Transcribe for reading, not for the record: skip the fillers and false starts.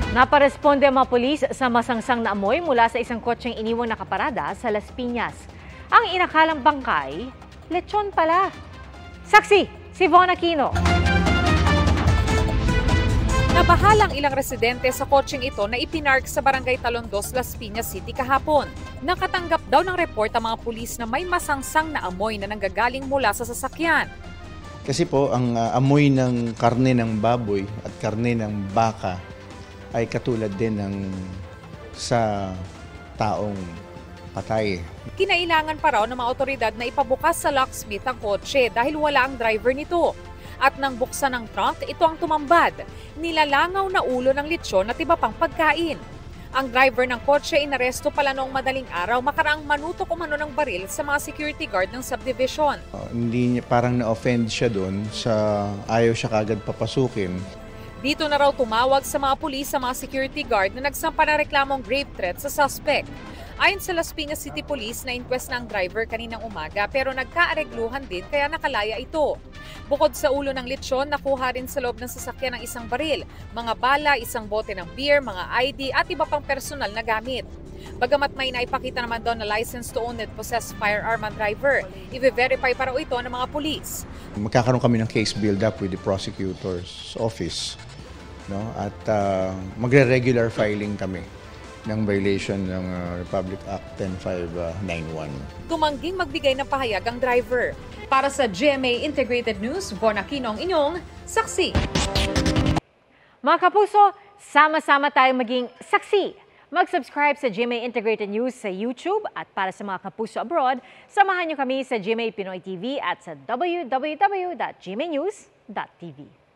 Naparesponde ang mga pulis sa masangsang na amoy mula sa isang kotseng iniwang nakaparada sa Las Piñas. Ang inakalang bangkay, lechon pala. Saksi, si Von Aquino. Nabahalang ilang residente sa kotseng ito na ipinark sa Barangay Talondos, Las Piñas City kahapon. Nakatanggap daw ng report ang mga pulis na may masangsang na amoy na nanggagaling mula sa sasakyan. Kasi po, ang amoy ng karne ng baboy at karne ng baka ay katulad din ng sa taong patay. Kinailangan pa raw ng mga otoridad na ipabukas sa locksmith ang kotse dahil wala ang driver nito. At nang buksan ng trunk, ito ang tumambad. Nilalangaw na ulo ng lechon at iba pang pagkain. Ang driver ng kotse inaresto pala noong madaling araw makaraang manutok umano ng baril sa mga security guard ng subdivision. Hindi niya parang na-offend siya doon sa ayaw siya kagad papasukin. Dito na raw tumawag sa mga pulis sa mga security guard na nagsampa ng reklamong grave threat sa suspect. Ayon sa Las Piñas City Police, na-inquest na ang driver kaninang umaga pero nagkaaregluhan din kaya nakalaya ito. Bukod sa ulo ng lechon, nakuha rin sa loob ng sasakyan ng isang baril, mga bala, isang bote ng beer, mga ID at iba pang personal na gamit. Bagamat may naipakita naman doon na license to own and possess firearm ang driver, i-verify pa raw ito ng mga pulis. Magkakaroon kami ng case build-up with the prosecutor's office, no? At magre-regular filing kami ng violation ng Republic Act 10591. Tumangging magbigay ng pahayag ang driver. Para sa GMA Integrated News, Von Aquino ang inyong saksi. Mga kapuso, sama-sama tayong maging saksi. Mag-subscribe sa GMA Integrated News sa YouTube at para sa mga kapuso abroad, samahan niyo kami sa GMA Pinoy TV at sa www.gmanews.tv.